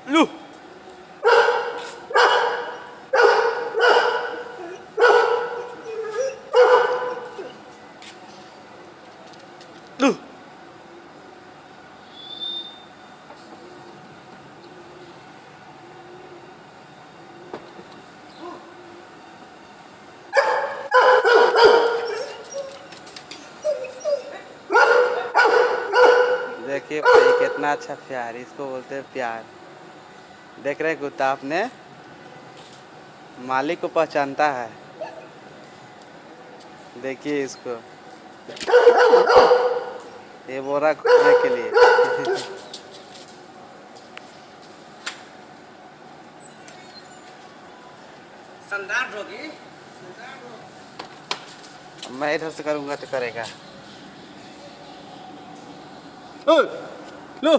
लू लू देखिए भाई कितना अच्छा प्यार, इसको बोलते हैं प्यार। देख रहे कुत्ता अपने मालिक को पहचानता है। देखिए इसको, ये बोरा खोलने के लिए। संदार होगी। मैं इधर से करूंगा तो करेगा। लो